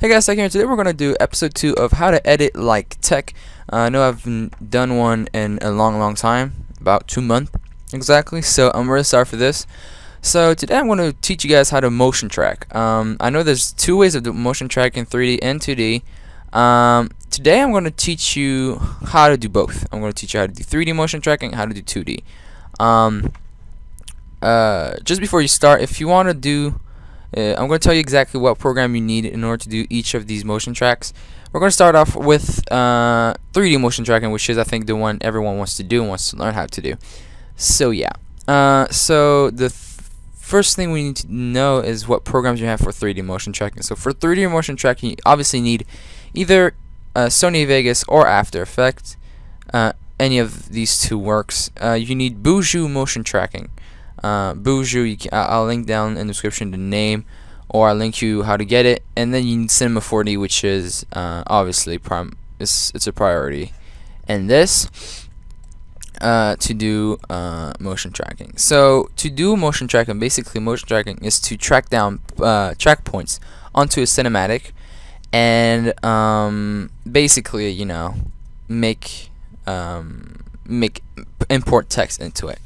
Hey guys, Tech here. Today we're going to do episode 2 of how to edit like tech. I know I've done one in a long time, about 2 months exactly, so I'm really sorry for this. So today I'm going to teach you guys how to motion track. I know there's two ways of doing motion track in 3D and 2D. Today I'm going to teach you how to do both. I'm going to teach you how to do 3D motion tracking and how to do 2D. Just before you start, if you want to do I'm going to tell you exactly what program you need in order to do each of these motion tracks. We're going to start off with 3D motion tracking, which is I think the one everyone wants to do and wants to learn how to do. So yeah, so the first thing we need to know is what programs you have for 3D motion tracking. So for 3D motion tracking, you obviously need either Sony Vegas or After Effects. Any of these two works. You need Buju motion tracking. Buju, I'll link down in the description the name, or I'll link you how to get it. And then you need Cinema 4D, which is obviously it's a priority. And this to do motion tracking. So to do motion tracking, basically motion tracking is to track down track points onto a cinematic, and basically, you know, import text into it.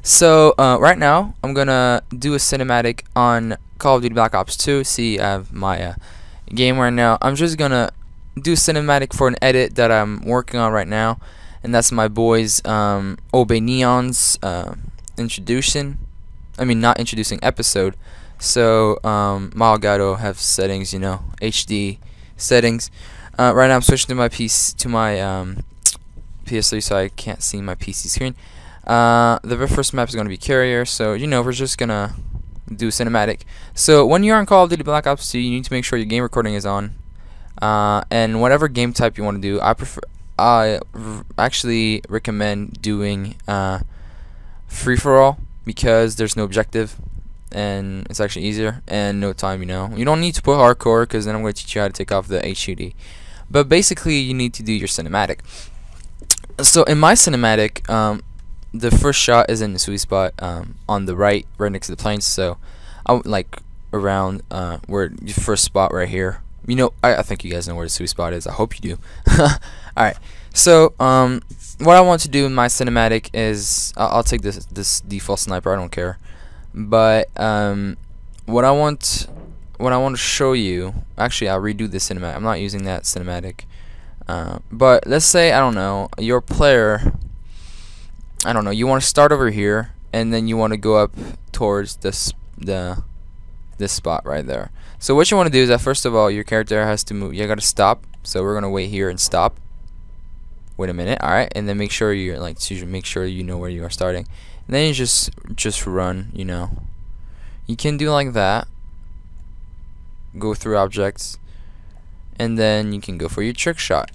So right now I'm gonna do a cinematic on Call of Duty Black Ops 2. See, I have my game right now. I'm just gonna do a cinematic for an edit that I'm working on right now, and that's my boys Obey Neon's introduction. I mean, not introducing episode. So Malgado have settings, you know, HD settings. Right now I'm switching to my PS3, so I can't see my PC screen. The very first map is going to be Carrier, so you know we're just gonna do cinematic. So when you're on Call of Duty Black Ops 2, you need to make sure your game recording is on, and whatever game type you want to do. I actually recommend doing free for all, because there's no objective and it's actually easier, and no time. You know, you don't need to put hardcore, because then I'm going to teach you how to take off the HUD. But basically, you need to do your cinematic. So in my cinematic, the first shot is in the sweet spot on the right next to the planes. So I would like around where your first spot right here. You know, I think you guys know where the sweet spot is. I hope you do. Alright, so what I want to do in my cinematic is I'll take this default sniper, I don't care. But what I want to show you, actually I'll redo the cinematic. I'm not using that cinematic. But let's say, I don't know, your player, I don't know, you want to start over here, and then you want to go up towards this spot right there. So what you want to do is that first of all, your character has to move. You got to stop. So we're gonna wait here and stop. Wait a minute, all right, and then make sure you're like, so you make sure you know where you are starting, and then you just run. You know, you can do like that. Go through objects, and then you can go for your trick shot.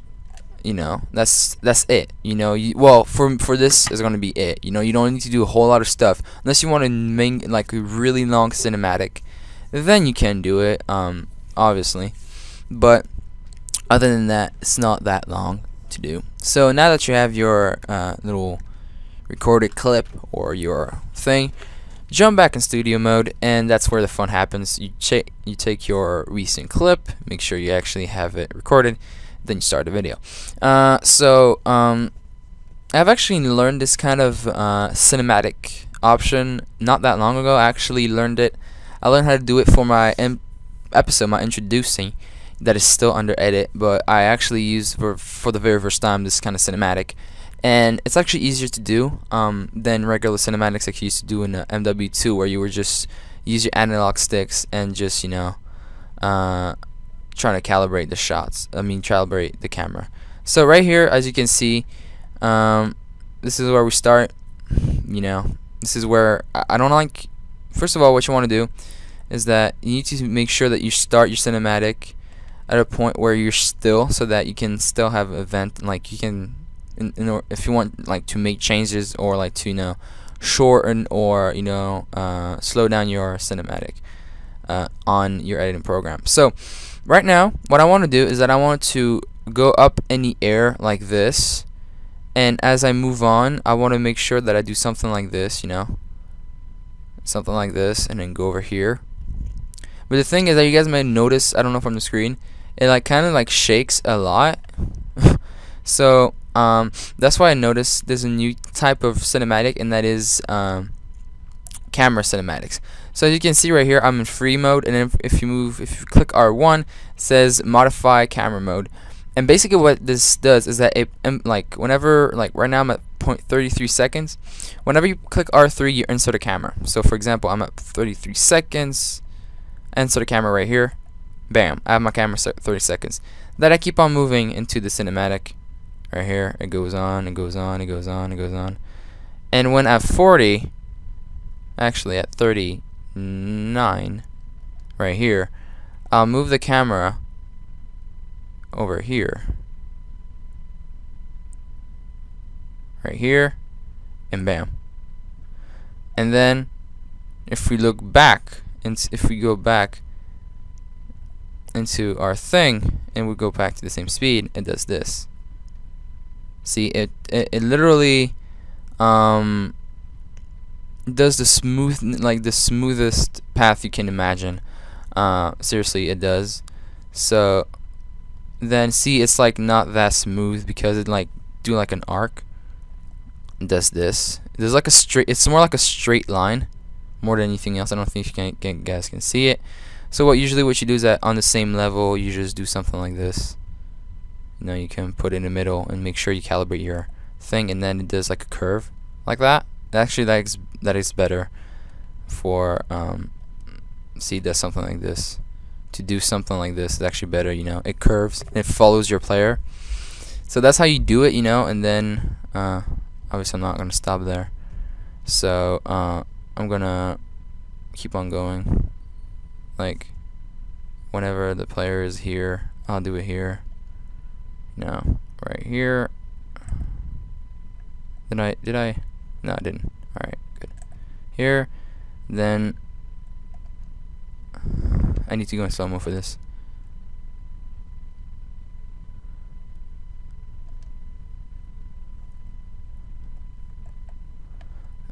You know, that's it. You know, well, for this is gonna be it. You know, you don't need to do a whole lot of stuff unless you want to make like a really long cinematic. Then you can do it, obviously. But other than that, it's not that long to do. So now that you have your little recorded clip or your thing, jump back in studio mode, and that's where the fun happens. You take your recent clip, make sure you actually have it recorded, then you start the video. I've actually learned this kind of cinematic option not that long ago. I actually learned it. I learned how to do it for my episode, my introducing, that is still under edit, but I actually used for the very first time this kind of cinematic, and it's actually easier to do than regular cinematics like you used to do in MW2, where you were just use your analog sticks and just, you know, trying to calibrate the shots. I mean, calibrate the camera. So right here, as you can see, this is where we start. You know, this is where I don't like. First of all, what you want to do is that you need to make sure that you start your cinematic at a point where you're still, so that you can still have an event. Like you can, if you want like to make changes, or like to, you know, shorten or, you know, slow down your cinematic on your editing program. So right now, what I want to do is that I want to go up in the air like this, and as I move on, I want to make sure that I do something like this, you know, something like this, and then go over here. But the thing is that you guys may notice, I don't know from the screen, it like kind of like shakes a lot. So that's why I noticed there's a new type of cinematic, and that is camera cinematics. So as you can see right here, I'm in free mode, and if you click R1, it says modify camera mode. And basically what this does is that it like whenever, like right now I'm at 0.33 seconds. Whenever you click R3, you insert a camera. So for example, I'm at 33 seconds, insert a camera right here. Bam, I have my camera set 30 seconds. Then I keep on moving into the cinematic right here. It goes on, it goes on, it goes on, it goes on. And when at 40, actually at 39 right here, I'll move the camera over here, right here, and bam. And then if we look back, and if we go back into our thing and we go back to the same speed, it does this. See, it literally does the smoothest path you can imagine. Seriously, it does. So then see, it's like not that smooth because it like do like an arc. It does this. There's like a straight. It's more like a straight line, more than anything else. I don't think you guys can see it. So what you do is that on the same level, you just do something like this. You know, you can put it in the middle and make sure you calibrate your thing, and then it does like a curve like that. Actually, that is better for see, it does something like this. To do something like this is actually better, you know. It curves and it follows your player. So that's how you do it, you know. And then obviously I'm not gonna stop there. So I'm gonna keep on going. Like whenever the player is here, I'll do it here. You know, right here. Did I? No, I didn't. Alright, good. Here, then I need to go in slow-mo for this.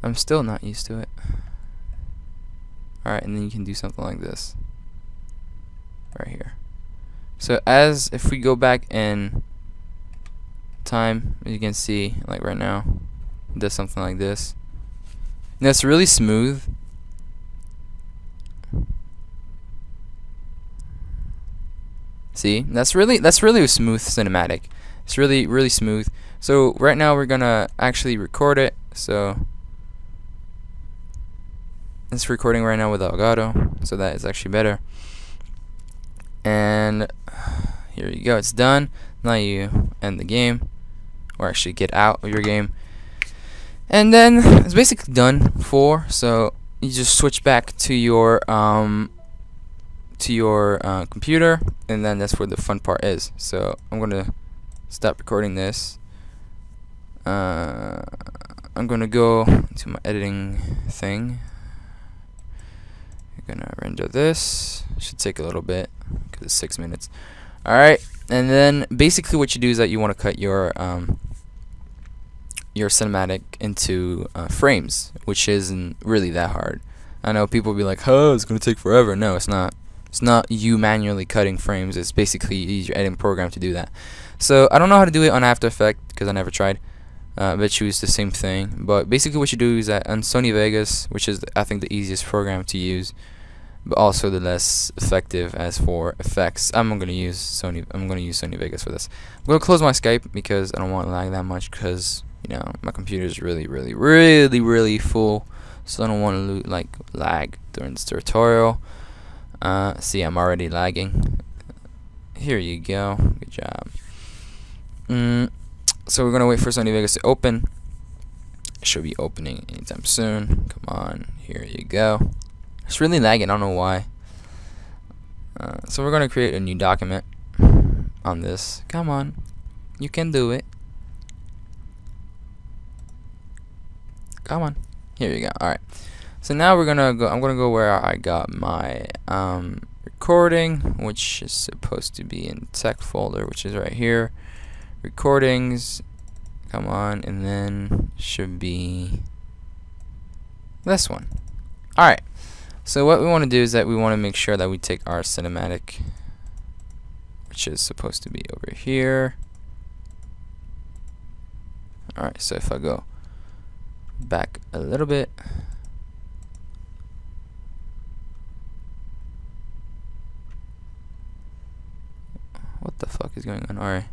I'm still not used to it. Alright, and then you can do something like this. Right here. So if we go back in time, as you can see, like right now, it does something like this. And it's really smooth. See, that's really a smooth cinematic. It's really smooth. So right now we're gonna actually record it. So it's recording right now with Elgato, so that is actually better. And here you go, it's done. Now you end the game, or actually get out of your game, and then it's basically done for. So you just switch back to your computer, and then that's where the fun part is. So I'm gonna stop recording this. I'm gonna go to my editing thing. I'm gonna render this. Should take a little bit because it's 6 minutes. Alright, and then basically what you do is that you want to cut your cinematic into frames, which isn't really that hard. I know people will be like, "Oh, it's gonna take forever." No, it's not. It's not you manually cutting frames. It's basically you use your editing program to do that. So I don't know how to do it on After Effects because I never tried. I bet you it's the same thing. But basically what you do is that on Sony Vegas, which is I think the easiest program to use, but also the less effective as for effects, I'm gonna use Sony Vegas for this. I'm gonna close my Skype because I don't want to lag that much, because you know my computer is really full, so I don't want to like lag during this tutorial. See, I'm already lagging. Here you go. Good job. So we're gonna wait for Sony Vegas to open. It should be opening anytime soon. Come on, here you go. It's really lagging. I don't know why. So we're gonna create a new document on this. Come on, you can do it. Come on. Here you go. All right. So now we're gonna go. I'm gonna go where I got my recording, which is supposed to be in tech folder, which is right here. Recordings. Come on, and then should be this one. All right. So what we want to do is that we want to make sure that we take our cinematic, which is supposed to be over here. Alright, so if I go back a little bit, what the fuck is going on? Alright,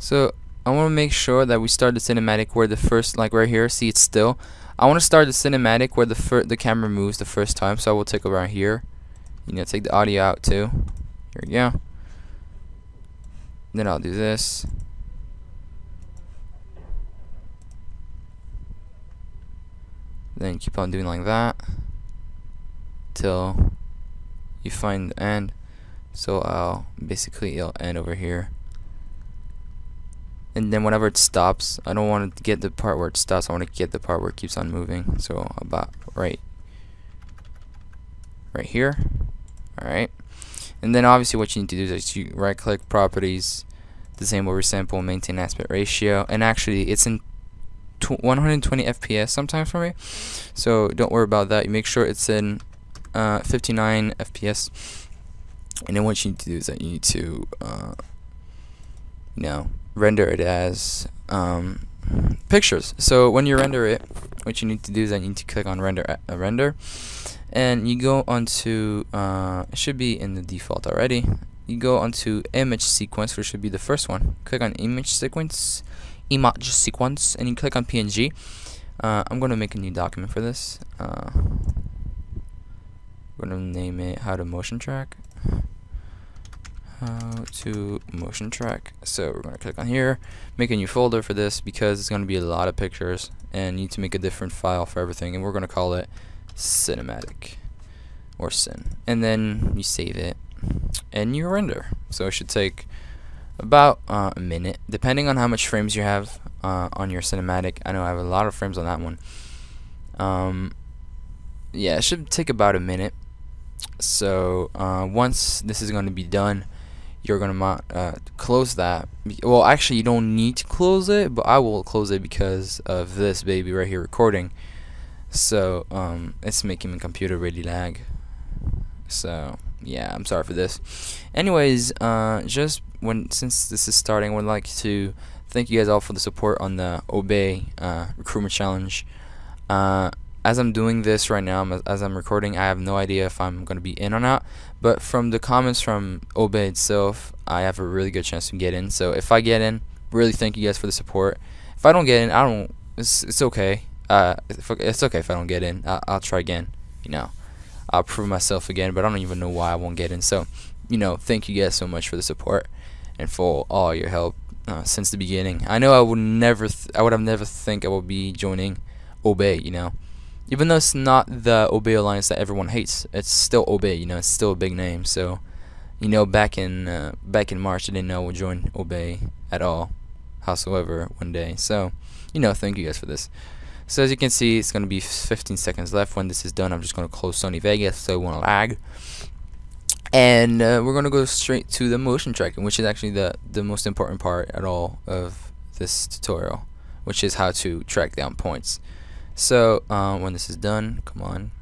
so I want to make sure that we start the cinematic where the first, like right here, see it's still. I want to start the cinematic where the camera moves the first time, so I will take around here. You know, take the audio out too. Here we go. Then I'll do this. Then keep on doing like that till you find the end. So it'll end over here. And then whenever it stops, I don't want to get the part where it stops, I want to get the part where it keeps on moving. So about right here. Alright. And then obviously what you need to do is you right click properties, disable resample, maintain aspect ratio, and actually it's in 120 FPS sometimes for me, so don't worry about that. You make sure it's in 59 FPS, and then what you need to do is that you need to render it as pictures. So when you render it, what you need to do is that you need to click on render, and you go onto it should be in the default already. You go onto image sequence, which should be the first one. Click on image sequence, and you click on PNG. I'm going to make a new document for this. I'm going to name it how to motion track. How to motion track. So we're going to click on here, make a new folder for this because it's going to be a lot of pictures and you need to make a different file for everything, and we're going to call it cinematic or sin, and then you save it and you render. So it should take about a minute depending on how much frames you have on your cinematic. I know I have a lot of frames on that one. Yeah, it should take about a minute. So once this is going to be done, you're going to close that. Well, actually you don't need to close it, but I will close it because of this baby right here recording. So it's making my computer really lag. So yeah, I'm sorry for this. Anyways, since this is starting, I would like to thank you guys all for the support on the Obey recruitment challenge. As I'm doing this right now, as I'm recording, I have no idea if I'm going to be in or not, but from the comments from Obey itself, I have a really good chance to get in. So if I get in, really thank you guys for the support. If I don't get in, it's okay. It's okay if I don't get in. I'll try again. You know, I'll prove myself again, but I don't even know why I won't get in. So, you know, thank you guys so much for the support and for all your help since the beginning. I know I would have never think I would be joining Obey. You know, even though it's not the Obey Alliance that everyone hates, it's still Obey. You know, it's still a big name. So, you know, back in March, I didn't know I would join Obey at all, howsoever, one day. So, you know, thank you guys for this. So as you can see, it's going to be 15 seconds left. When this is done, I'm just going to close Sony Vegas so it won't lag. And we're going to go straight to the motion tracking, which is actually the most important part at all of this tutorial, which is how to track down points. So when this is done, come on.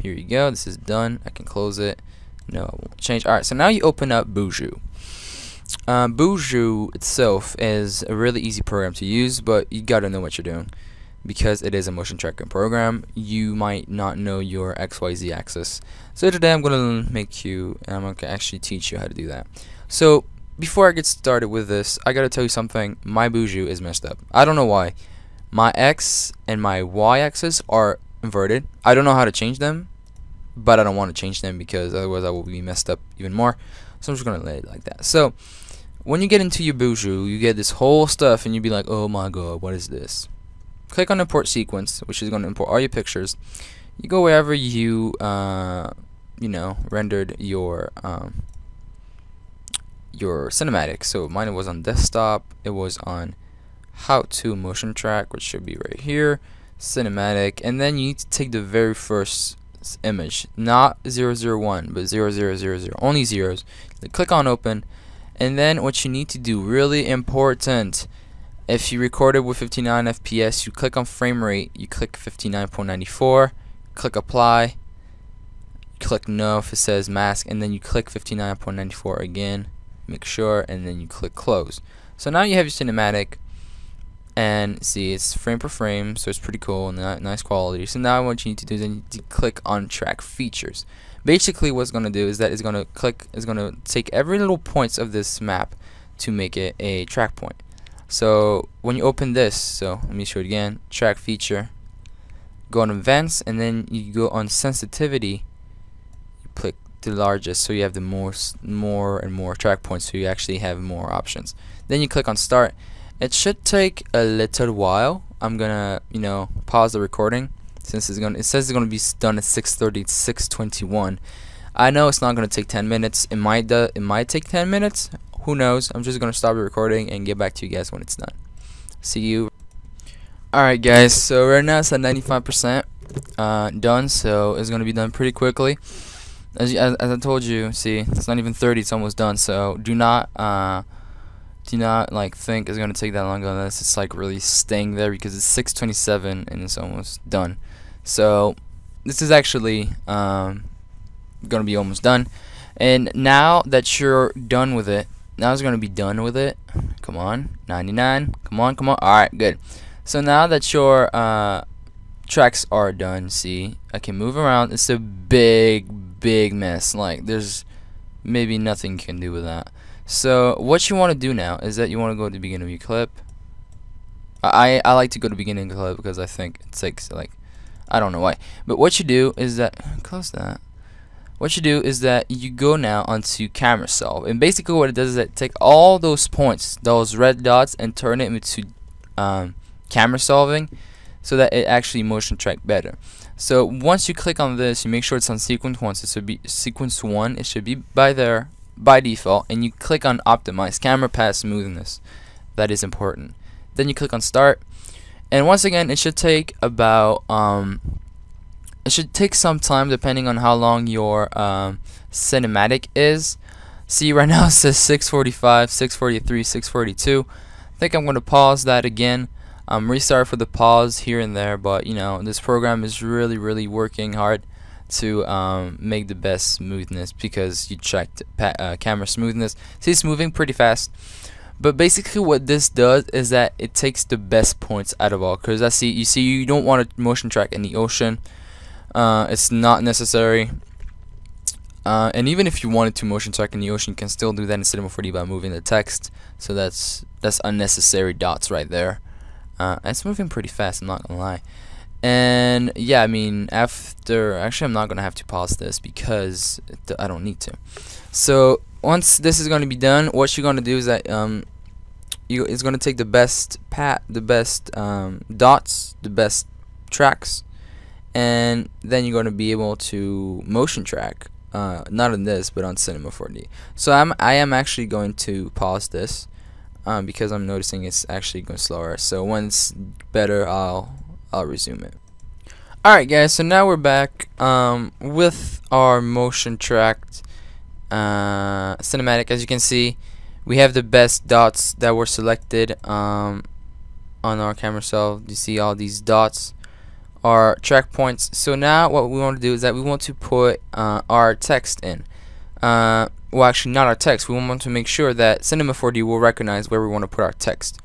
Here you go. This is done. I can close it. No, I won't change. Alright, so now you open up Buju. Buju itself is a really easy program to use, but you got to know what you're doing. Because it is a motion tracking program, you might not know your XYZ axis. So today I'm going to I'm going to actually teach you how to do that. So before I get started with this, I got to tell you something. My Buju is messed up. I don't know why. My X and my Y axis are inverted. I don't know how to change them, but I don't want to change them because otherwise I will be messed up even more. So I'm just going to let it like that. So when you get into your Buju, you get this whole stuff and you'll be like, oh my god, what is this? Click on import sequence, which is going to import all your pictures. You go wherever you rendered your cinematic. So mine was on desktop. It was on how to motion track, which should be right here, cinematic, and then you need to take the very first image, not 001, but 0000, only zeros. Click on open, and then what you need to do, really important. If you recorded with 59 FPS, you click on frame rate, you click 59.94, click apply, click no if it says mask, and then you click 59.94 again, make sure, and then you click close. So now you have your cinematic, and see, it's frame per frame, so it's pretty cool and nice quality. So now what you need to do is you need to click on track features. Basically what it's going to do is that it's going to take every little points of this map to make it a track point. So when you open this, so let me show it again, track feature, go on events, and then you go on sensitivity, you click the largest, so you have the more and more track points, so you actually have more options. Then you click on start. It should take a little while. I'm gonna, pause the recording since it says it's gonna be done at 6:30, 6:21. I know it's not gonna take 10 minutes. It might take 10 minutes. Who knows? I'm just gonna stop the recording and get back to you guys when it's done. See you. Alright guys, so right now it's at 95% done, so it's gonna be done pretty quickly. As I told you, see, it's not even 30, it's almost done. So do not like think it's gonna take that long unless it's like really staying there, because it's 6:27 and it's almost done. So this is actually gonna be almost done. And now that you're done with it, now it's gonna be done with it. Come on, 99. Come on. All right, good. So now that your tracks are done, see, I can move around. It's a big mess. Like, there's maybe nothing you can do with that. So what you want to do now is that you want to go to the beginning of your clip. I like to go to the beginning of the clip because I think it takes, like, I don't know why. But what you do is that, close that. What you do is that you go now onto camera solve, and basically what it does is that take all those points, those red dots, and turn it into camera solving, so that it actually motion track better. So once you click on this, you make sure it's on sequence 1. So it should be sequence 1. It should be by default, and you click on optimize camera path smoothness. That is important. Then you click on start, and once again it should take about it should take some time depending on how long your cinematic is. See, right now it says 6:45, 6:43, 6:42. I think I'm going to pause that again. Restart for the pause here and there, but this program is really working hard to make the best smoothness, because you checked camera smoothness. See, it's moving pretty fast. But basically what this does is that it takes the best points out of all, because you don't want to motion track in the ocean. It's not necessary. And even if you wanted to motion track in the ocean, you can still do that in Cinema 4D by moving the text. So that's unnecessary dots right there. It's moving pretty fast, I'm not gonna lie. And yeah, I mean, actually I'm not gonna have to pause this because I don't need to. So once this is gonna be done, what you're gonna do is that it's gonna take the best dots, the best tracks, and then you're gonna be able to motion track. Not on this, but on Cinema 4D. So I am actually going to pause this because I'm noticing it's actually going slower. So when it's better, I'll resume it. Alright guys, so now we're back with our motion tracked cinematic. As you can see, we have the best dots that were selected on our camera solve. You see all these dots are track points. So now what we want to do is that we want to put our text in. Well, actually not our text. We want to make sure that Cinema 4D will recognize where we want to put our text.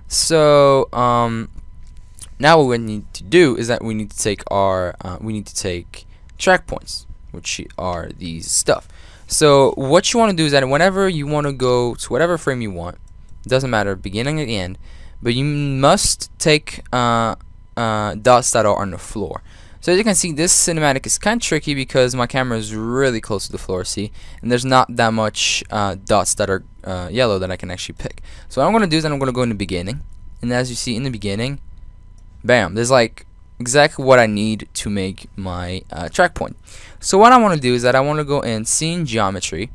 So now what we need to do is that we need to take our track points, which are these stuff. So what you want to do is that whenever you want to go to whatever frame you want, it doesn't matter, beginning or the end, but you must take dots that are on the floor. So as you can see, this cinematic is kind of tricky because my camera is really close to the floor, see, and there's not that much dots that are yellow that I can actually pick. So what I'm going to do is that I'm going to go in the beginning, and as you see in the beginning, bam, there's like exactly what I need to make my track point. So what I want to do is that I want to go in scene geometry,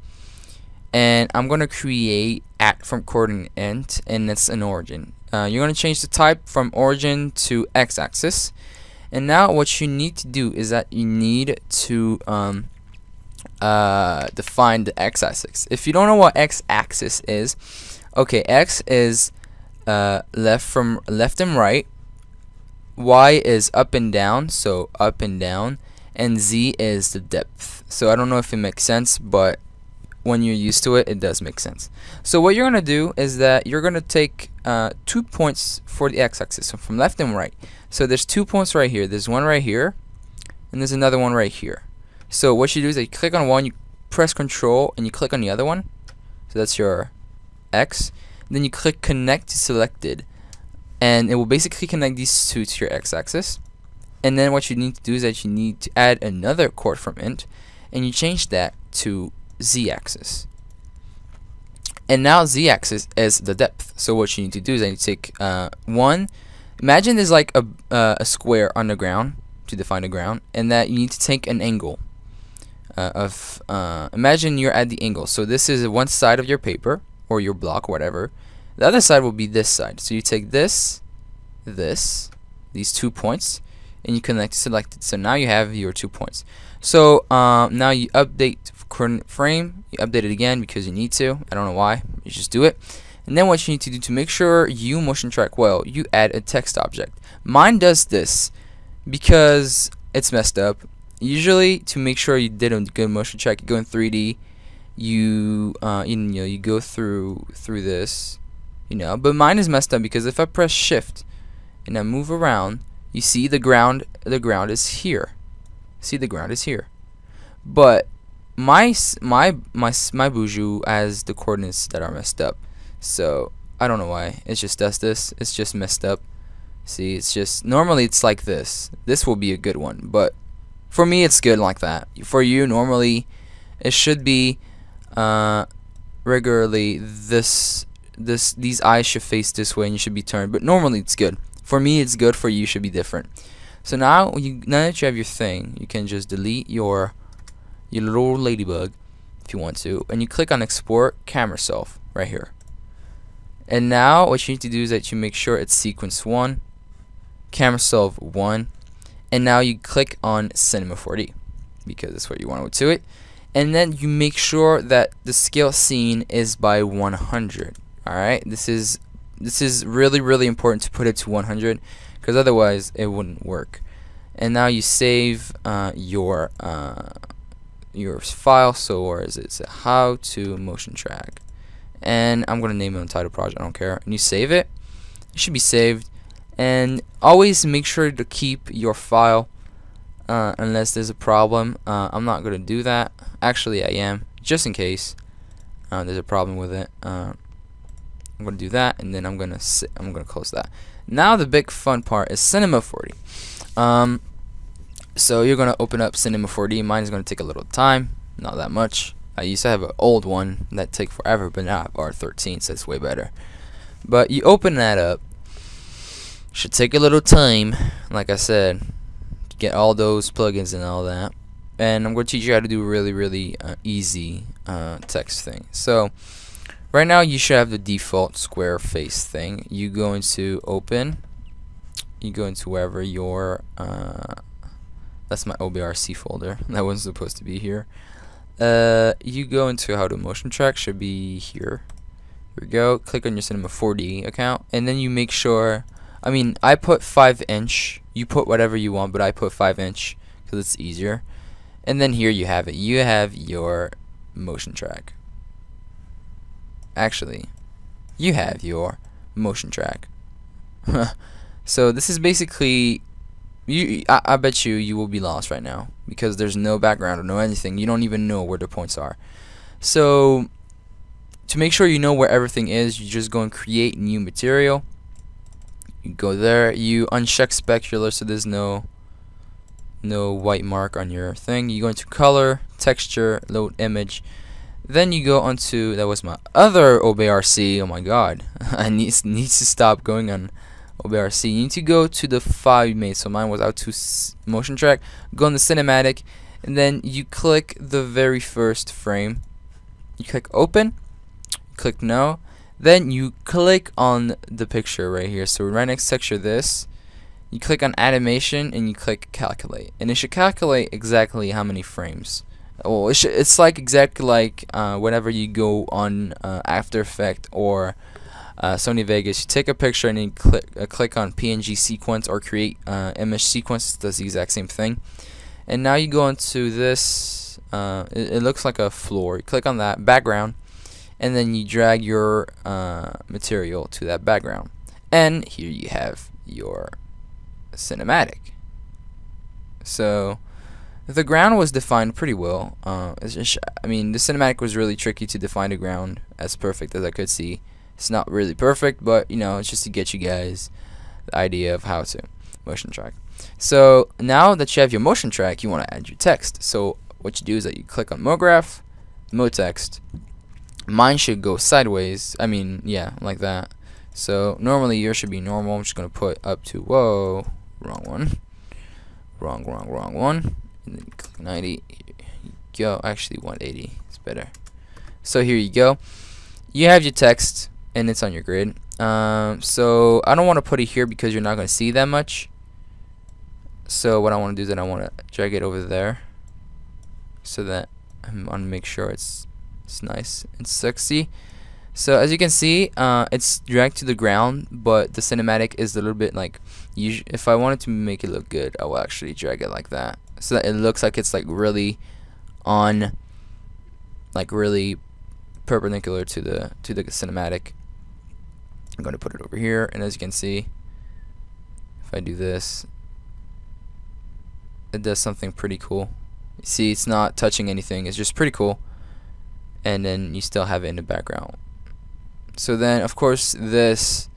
and I'm going to create at from coordinate, and it's an origin. You're going to change the type from origin to x-axis. And now what you need to do is that you need to define the x-axis. If you don't know what x-axis is, okay, x is left and right, y is up and down, so up and down, and Z is the depth. So I don't know if it makes sense, but when you're used to it, it does make sense. So what you're gonna do is that you're gonna take 2 points for the x-axis, so from left and right. So there's 2 points right here. There's one right here, and there's another one right here. So what you do is that you click on one, you press Control, and you click on the other one. So that's your X. And then you click Connect to Selected, and it will basically connect these two to your x-axis. And then what you need to do is that you need to add another chord from int, and you change that to z-axis. And now z-axis is the depth. So what you need to do is that you take one. Imagine there's like a square on the ground to define the ground, and that you need to take an angle of. Imagine you're at the angle. So this is one side of your paper or your block, whatever. The other side will be this side. So you take these 2 points, and you connect to selected. So now you have your 2 points. So now you update current frame. You update it again because you need to. I don't know why. You just do it. And then what you need to do to make sure you motion track well, you add a text object. Mine does this because it's messed up. Usually, to make sure you did a good motion track, you go in 3D. You you go through this, But mine is messed up because if I press Shift and I move around, you see the ground. The ground is here. See, the ground is here. But my Buju has the coordinates that are messed up. So I don't know why. It just does this. It's just messed up. See, it's just normally it's like this. This will be a good one, but for me it's good like that. For you, normally it should be regularly these eyes should face this way and you should be turned. But normally it's good. For me it's good. For you, it should be different. So now that you have your thing, you can just delete your little ladybug if you want to, and you click on Export Camera Self right here. And now what you need to do is that you make sure it's sequence 1, camera self 1, and now you click on Cinema 4D because that's what you want to it. And then you make sure that the scale scene is by 100. Alright, this is really important to put it to 100 because otherwise it wouldn't work. And now you save your file. So where is it? It's how to motion track. And I'm gonna name it Untitled Project. I don't care. And you save it. It should be saved. And always make sure to keep your file unless there's a problem. I'm not gonna do that. Actually, I am, just in case there's a problem with it. I'm gonna do that, and then I'm gonna close that. Now the big fun part is Cinema 4D. So you're gonna open up Cinema 4D. Mine is gonna take a little time, not that much. I used to have an old one that take forever, but now I have R13, so it's way better. But you open that up, should take a little time, like I said, to get all those plugins and all that. And I'm going to teach you how to do a really easy text thing. So right now you should have the default square face thing. You go into Open. You go into wherever your that's my OBRC folder. That wasn't supposed to be here. You go into how to motion track, should be here. Here we go. Click on your Cinema 4D account, and then you make sure. I mean, I put 5-inch. You put whatever you want, but I put 5-inch because it's easier. And then here you have it. You have your motion track. Actually, you have your motion track. So this is basically. I bet you will be lost right now because there's no background or no anything. You don't even know where the points are. So to make sure you know where everything is, you just go and create new material. You go there, you uncheck specular so there's no white mark on your thing. You go into color, texture, load image. Then you go onto, that was my other OBRC. Oh my god, I need to stop going on OBRC. You need to go to the file you made. So mine was out to motion track. Go on the cinematic, and then you click the very first frame. You click open, click no, then you click on the picture right here. So right next texture this, you click on animation and you click calculate, and it should calculate exactly how many frames. Well, it's like exactly like whenever you go on After Effects or Sony Vegas, you take a picture and then click on PNG sequence or create image sequence. It does the exact same thing. And now you go into this, it looks like a floor. You click on that background, and then you drag your material to that background. And here you have your cinematic. So the ground was defined pretty well. I mean, the cinematic was really tricky to define the ground as perfect as I could see. It's not really perfect, but you know, it's just to get you guys the idea of how to motion track. So now that you have your motion track, you want to add your text. So what you do is that you click on MoGraph, MoText. Mine should go sideways. I mean, yeah, like that. So normally yours should be normal. I'm just gonna put up to, whoa, wrong one, wrong one, and then click 90. Here you go. Actually, 180 is better. So here you go. You have your text, and it's on your grid. So I don't want to put it here because you're not gonna see that much. So what I want to do is that I want to drag it over there, so that I'm gonna make sure it's nice and sexy. So as you can see, it's dragged to the ground, but the cinematic is a little bit like, if I wanted to make it look good, I will actually drag it like that, so that it looks like it's like really on, like really perpendicular to the cinematic. I'm going to put it over here, and as you can see, if I do this, it does something pretty cool. You see, it's not touching anything, it's just pretty cool, and then you still have it in the background. So then, of course, this,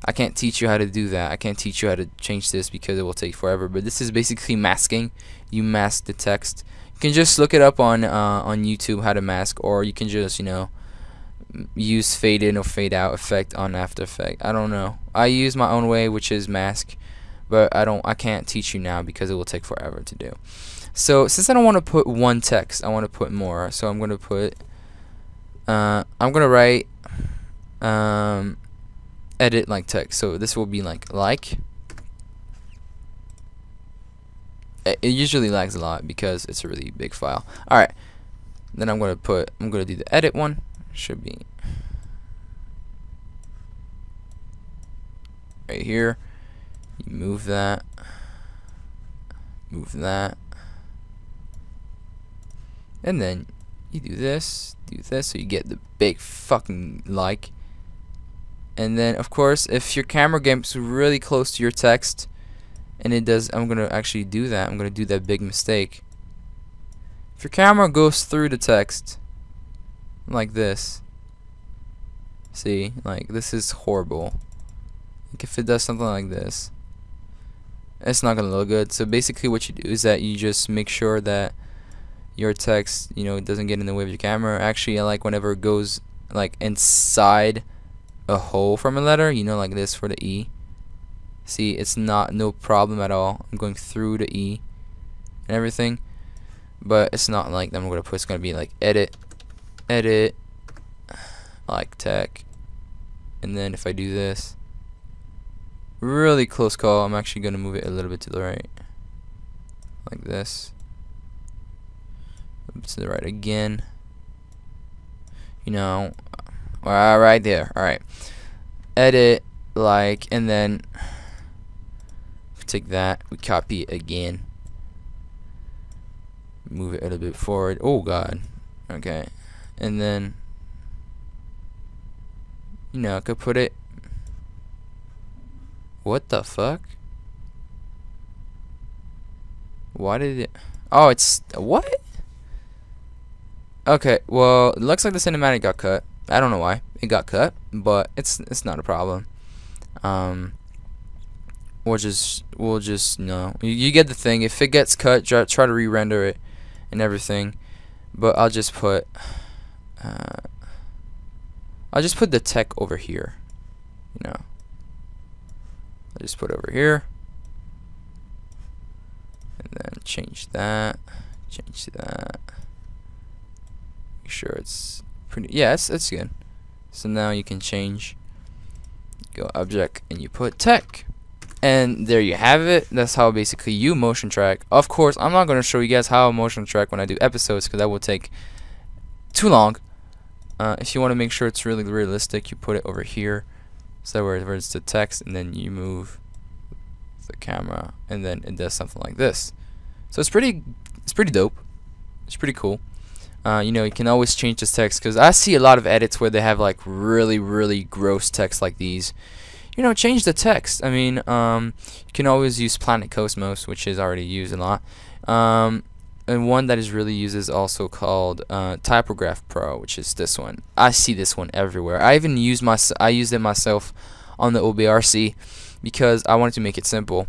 I can't teach you how to do that. I can't teach you how to change this because it will take forever. But this is basically masking. You mask the text. You can just look it up on YouTube how to mask, or you can just, you know, use fade in or fade out effect on After Effects. I don't know. I use my own way, which is mask, but I can't teach you now because it will take forever to do. So since I don't want to put one text, I want to put more. So I'm going to put, I'm going to write edit like text. So this will be like it usually lags a lot because it's a really big file. Alright, then I'm gonna do the edit one. Should be right here. You move that, and then you do this, so you get the big fucking like. And then of course, if your camera gets really close to your text, and it does, I'm gonna actually do that. I'm gonna do that big mistake. If your camera goes through the text like this, see, like this is horrible. Like if it does something like this, it's not gonna look good. So basically, what you do is that you just make sure that your text, you know, it doesn't get in the way of your camera. Actually, I like whenever it goes like inside a hole from a letter, you know, like this for the E. See, it's no problem at all. I'm going through the E and everything, but it's not like I'm gonna put. It's gonna be like edit, like tech, and then if I do this, really close call. I'm actually gonna move it a little bit to the right, like this. To the right again. You know, right there. All right, edit like, and then take that, we copy it again, move it a little bit forward. Oh god. Okay, and then, you know, I could put it, what the fuck, why did it, oh, it's what, okay, well, it looks like the cinematic got cut. I don't know why it got cut, but it's not a problem. We'll just, you know, you get the thing. If it gets cut, try to re-render it and everything. But I'll just put the tech over here. You know, I'll just put it over here, and then change that. Make sure it's pretty. Yeah, it's good. So now you can change. Go object, and you put tech. And there you have it. That's how basically you motion track. Of course, I'm not going to show you guys how I motion track when I do episodes because that will take too long. If you want to make sure it's really realistic, you put it over here, so where it's the text, and then you move the camera, and then it does something like this. So it's pretty dope. It's pretty cool. You know, you can always change this text, because I see a lot of edits where they have like really gross text like these. You know, change the text. I mean, you can always use Planet Cosmos, which is already used a lot. And one that is really used is also called Typograph Pro, which is this one. I see this one everywhere. I even used it myself on the OBRC because I wanted to make it simple.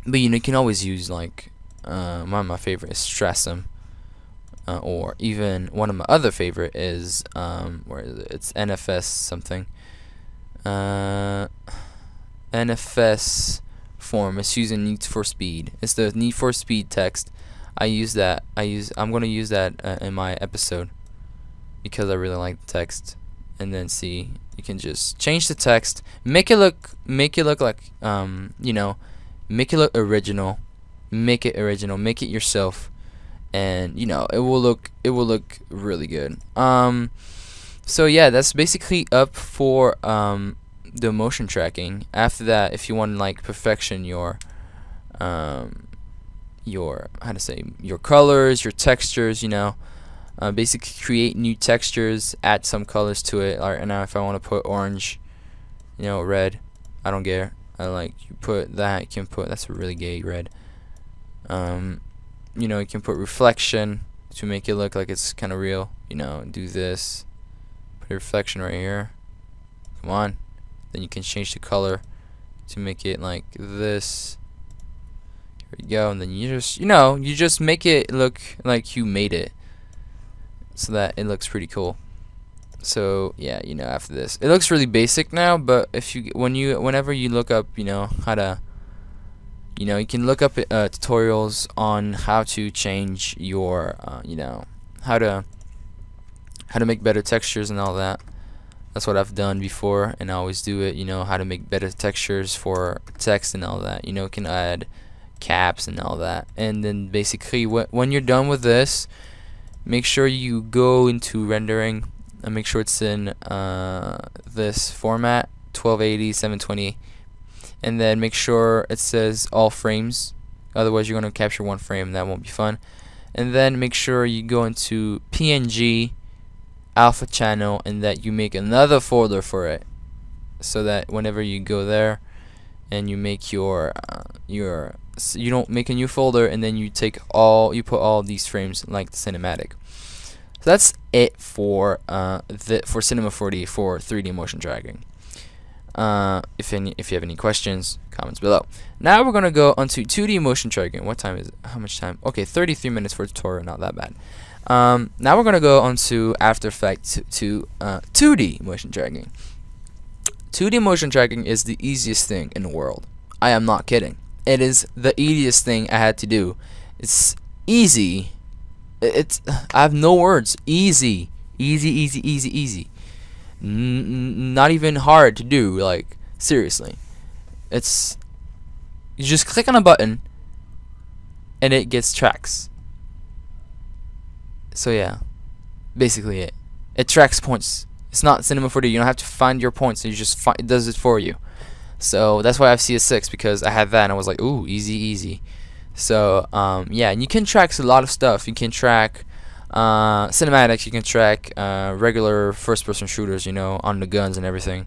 But you know, you can always use like one of my favorite is Strassum, or even one of my other favorite is where is it? It's NFS something. NFS form. It's using Need for Speed. It's the Need for Speed text. I use that. I'm gonna use that in my episode because I really like the text. And then see, you can just change the text, make it look like you know, make it look original, make it yourself, and you know, it will look really good. So yeah, that's basically up for the motion tracking. After that, if you want to like perfection your how to say, your colors, your textures, you know, basically create new textures, add some colors to it. Alright, now if I want to put orange, you know, red, I don't care. I like, you put that, you can put, that's a really gay red. You know, you can put reflection to make it look like it's kind of real. You know, do this, put a reflection right here. Come on. Then you can change the color to make it like this. Here we go, and then you just, you know, you just make it look like you made it, so that it looks pretty cool. So yeah, you know, after this, it looks really basic now, but if you, whenever you look up, you know, how to, you know, you can look up tutorials on how to change your, you know, how to make better textures and all that. That's what I've done before, and I always do it. You know, how to make better textures for text and all that. You know, you can add caps and all that. And then basically, when you're done with this, make sure you go into rendering and make sure it's in this format, 1280, 720, and then make sure it says all frames. Otherwise, you're going to capture one frame, and that won't be fun. And then make sure you go into PNG alpha channel, and that you make another folder for it, so that whenever you go there and you make your you don't make a new folder, and then you put all these frames like the cinematic. So that's it for for Cinema 4D for 3D motion tracking. If you have any questions, comments below. Now we're gonna go onto 2D motion tracking. What time is it? How much time? Okay, 33 minutes for a tutorial. Not that bad. Now we're gonna go onto After Effects to 2D motion tracking. 2D motion tracking is the easiest thing in the world. I am not kidding. It is the easiest thing I had to do. It's easy. I have no words. Easy. Not even hard to do. Like, seriously. You just click on a button and it gets tracks. So yeah, basically it tracks points. It's not Cinema 4D. You don't have to find your points. It just it does it for you. So that's why I have CS6, because I had that and I was like, ooh, easy. So yeah, and you can track a lot of stuff. You can track cinematics. You can track regular first-person shooters, you know, on the guns and everything.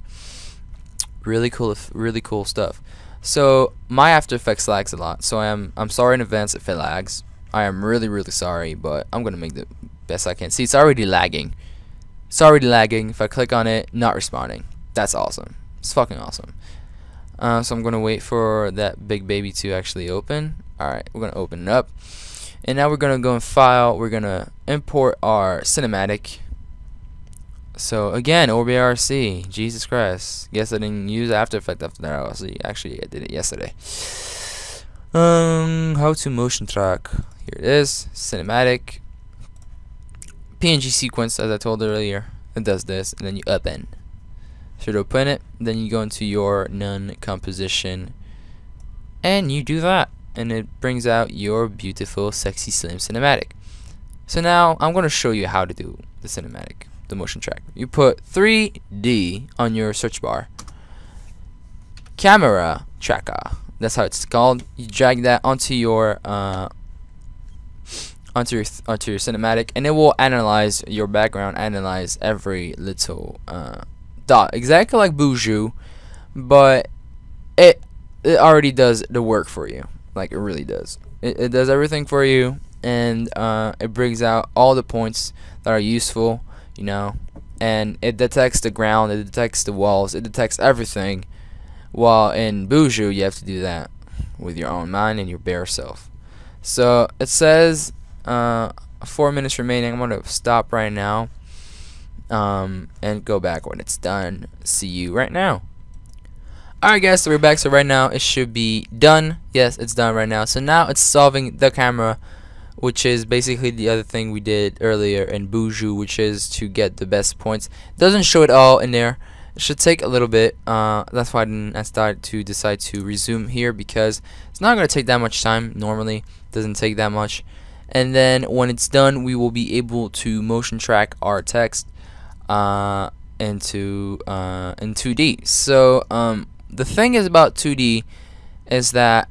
Really cool stuff. So my After Effects lags a lot. So I'm sorry in advance if it lags. I am really sorry, but I'm gonna make the best I can. See, it's already lagging. If I click on it, not responding. That's awesome. It's fucking awesome. So I'm gonna wait for that big baby to actually open. Alright, we're gonna open it up, and now we're gonna go in File. We're gonna import our cinematic. So again, OBRC. Jesus Christ. Guess I didn't use After Effects after that. Actually, I did it yesterday. How to motion track. Here it is. Cinematic. PNG sequence, as I told earlier. It does this, and then you open. Should open it. Then you go into your none composition, and you do that, and it brings out your beautiful, sexy, slim cinematic. So now I'm going to show you how to do the cinematic, the motion track. You put 3D on your search bar. Camera tracker. That's how it's called. You drag that onto your onto your cinematic, and it will analyze your background, analyze every little dot, exactly like Buju, but it already does the work for you. Like, it really does. It does everything for you, and it brings out all the points that are useful, you know, and it detects the ground, it detects the walls, it detects everything. While in Buju, you have to do that with your own mind and your bare self. So it says 4 minutes remaining. I'm gonna stop right now and go back when it's done. See you right now. Alright guys, so we're back. So right now it should be done. Yes, it's done right now. So now it's solving the camera, which is basically the other thing we did earlier in Buju, which is to get the best points. It doesn't show it all in there. It should take a little bit. That's why I started to decide to resume here, because it's not going to take that much time. Normally it doesn't take that much. And then when it's done, we will be able to motion track our text into in 2D. So the thing is about 2D is that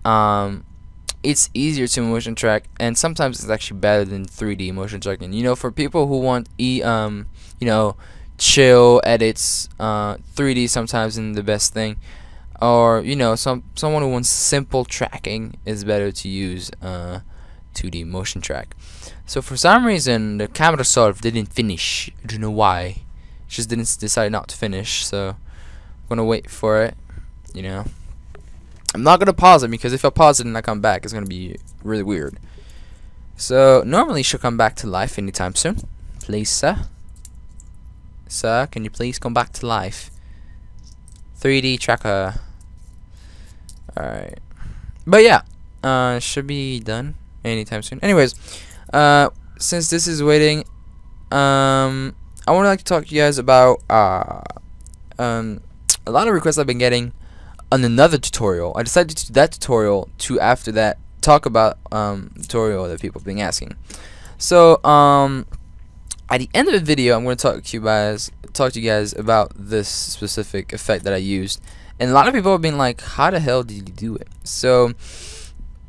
it's easier to motion track, and sometimes it's actually better than 3D motion tracking. You know, for people who want you know, chill edits, 3D sometimes isn't the best thing, or you know, someone who wants simple tracking is better to use 2D motion track. So for some reason the camera solve didn't finish. I don't know why. It just didn't decide not to finish, so I'm gonna wait for it. You know, I'm not gonna pause it, because if I pause it and I come back, it's gonna be really weird. So normally she'll come back to life anytime soon. Please, sir. Sir, can you please come back to life? 3D tracker. Alright. But yeah, should be done anytime soon. Anyways, since this is waiting, I would like to talk to you guys about a lot of requests I've been getting on another tutorial. I decided to do that tutorial to, after that, talk about tutorial that people have been asking. So at the end of the video, I'm going to talk to you guys about this specific effect that I used, and a lot of people have been like, how the hell did you do it? So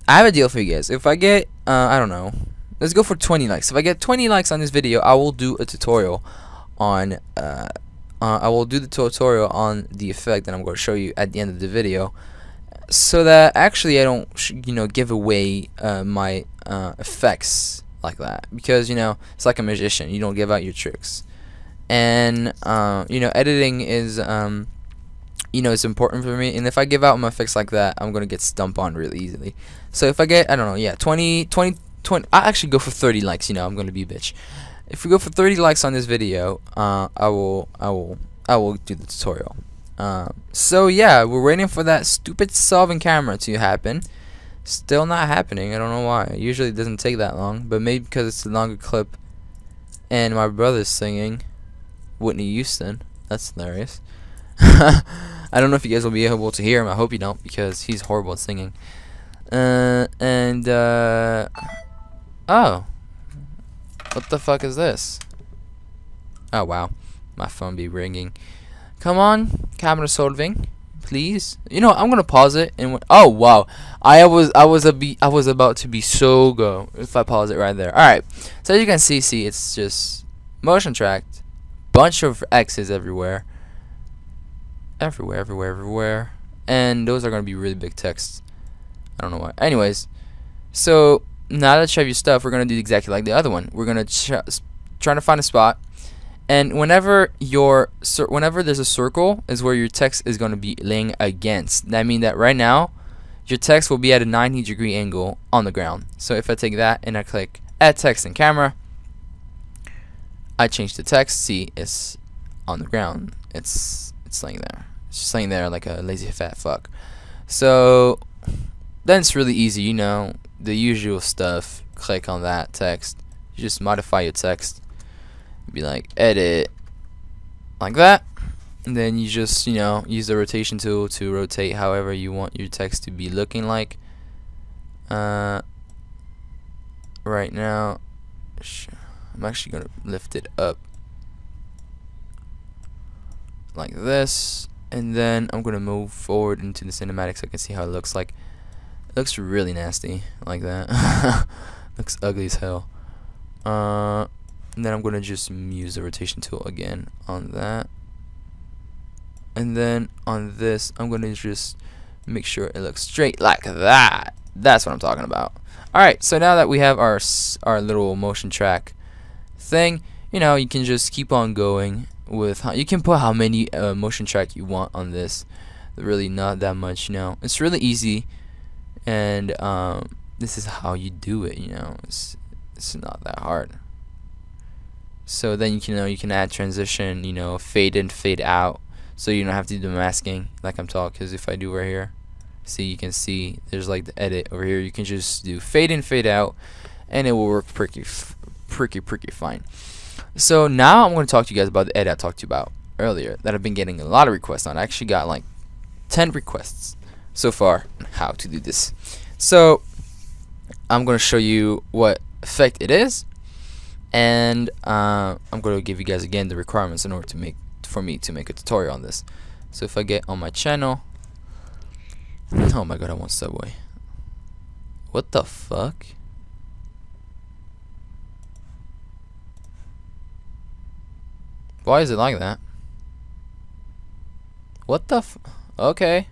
I have a deal for you guys. If I get I don't know, let's go for 20 likes. If I get 20 likes on this video, I will do a tutorial on I will do the tutorial on the effect that I'm going to show you at the end of the video, so that actually I don't give away my effects like that, because you know, it's like a magician, you don't give out your tricks. And you know, editing is you know, it's important for me, and if I give out my effects like that, I'm gonna get stumped on really easily. So if I get, I don't know, yeah, 20 I actually go for 30 likes, you know, I'm gonna be a bitch. If we go for 30 likes on this video, I will do the tutorial. So yeah, we're waiting for that stupid solving camera to happen. Still not happening. I don't know why. Usually it doesn't take that long, but maybe because it's a longer clip and my brother's singing Whitney Houston. That's hilarious. I don't know if you guys will be able to hear him. I hope you don't, because he's horrible at singing. Oh, what the fuck is this? Oh wow, my phone be ringing. Come on, camera solving, please. You know, I'm gonna pause it and oh wow, I was about to be so go if I pause it right there. All right, so as you can see, it's just motion tracked, bunch of X's everywhere, and those are gonna be really big text. I don't know why. Anyways, so now that you have your stuff, we're gonna do exactly like the other one. We're gonna try to find a spot, and whenever there's a circle is where your text is gonna be laying against. That means that right now your text will be at a 90-degree angle on the ground. So if I take that and I click add text in camera, I change the text. See, it's on the ground. It's laying there. It's just laying there like a lazy fat fuck. So then it's really easy, you know, the usual stuff. Click on that text, you just modify your text, be like edit like that, and then you just, you know, use the rotation tool to rotate however you want your text to be looking like. Right now I'm actually gonna lift it up like this, and then I'm gonna move forward into the cinematic so I can see how it looks like. It looks really nasty like that. Looks ugly as hell. And then I'm gonna just use the rotation tool again on that, and then on this I'm gonna just make sure it looks straight like that. That's what I'm talking about. Alright, so now that we have our little motion track thing, you know, you can just keep on going with you can put how many motion track you want on this. Really not that much, you know. It's really easy, and this is how you do it, you know. It's not that hard. So then you can add transition, you know, fade in, fade out, so you don't have to do the masking like I'm talking. Because if I do right here, see, you can see there's like the edit over here. You can just do fade in, fade out, and it will work pretty fine. So now I'm going to talk to you guys about the edit I talked to you about earlier that I've been getting a lot of requests on. I actually got like 10 requests so far on how to do this. So I'm going to show you what effect it is, and I'm going to give you guys again the requirements in order to for me to make a tutorial on this. So if I get on my channel, oh my god, I want Subway. What the fuck? Why is it like that? What the okay.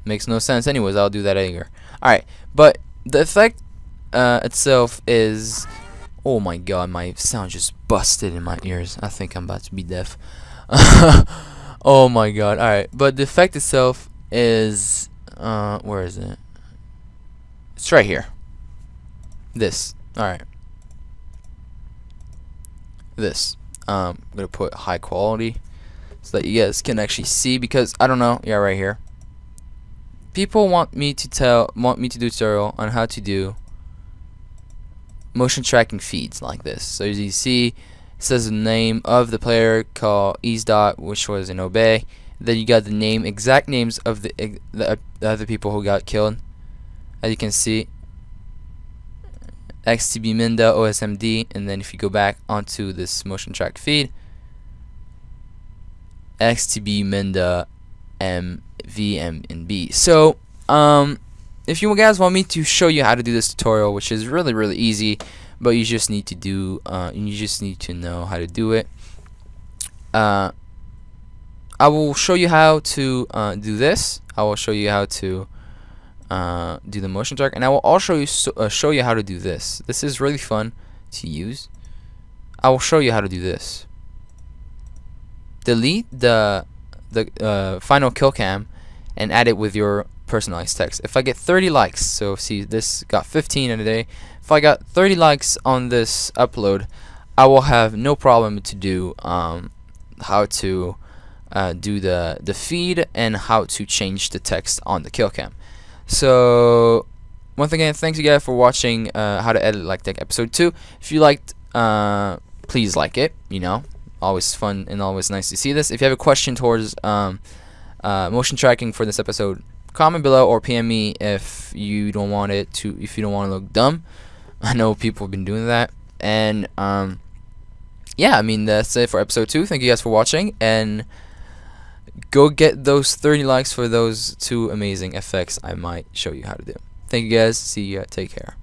Makes no sense. Anyways, I'll do that later. Alright, but the effect itself is... Oh my god, my sound just busted in my ears. I think I'm about to be deaf. Oh my god. Alright, but the effect itself is... where is it? It's right here. This. Alright. This. I'm gonna put high quality so that you guys can actually see, because I don't know. Yeah, right here. People want me to do a tutorial on how to do motion tracking feeds like this. So as you see, it says the name of the player called EaseDot, which was in Obey. Then you got the exact names of the other people who got killed. As you can see, XTB Minda, OSMD, and then if you go back onto this motion track feed, XTB Minda, VM, and B. So if you guys want me to show you how to do this tutorial, which is really easy, but you just need to know how to do it, I will show you how to do this. I will show you how to do the motion track, and I will also show you how to do this. This is really fun to use. I will show you how to do this. Delete the final kill cam and add it with your personalized text. If I get 30 likes, so see, this got 15 in a day. If I got 30 likes on this upload, I will have no problem to do how to do the feed and how to change the text on the kill cam. So once again, thanks you guys for watching how to edit like tech episode 2. If you liked, please like it, you know, always fun and always nice to see this. If you have a question towards motion tracking for this episode, comment below or PM me if you don't want to look dumb. I know people have been doing that. And yeah, I mean, that's it for episode 2. Thank you guys for watching, and go get those 30 likes for those 2 amazing effects I might show you how to do. Thank you guys. See ya. Take care.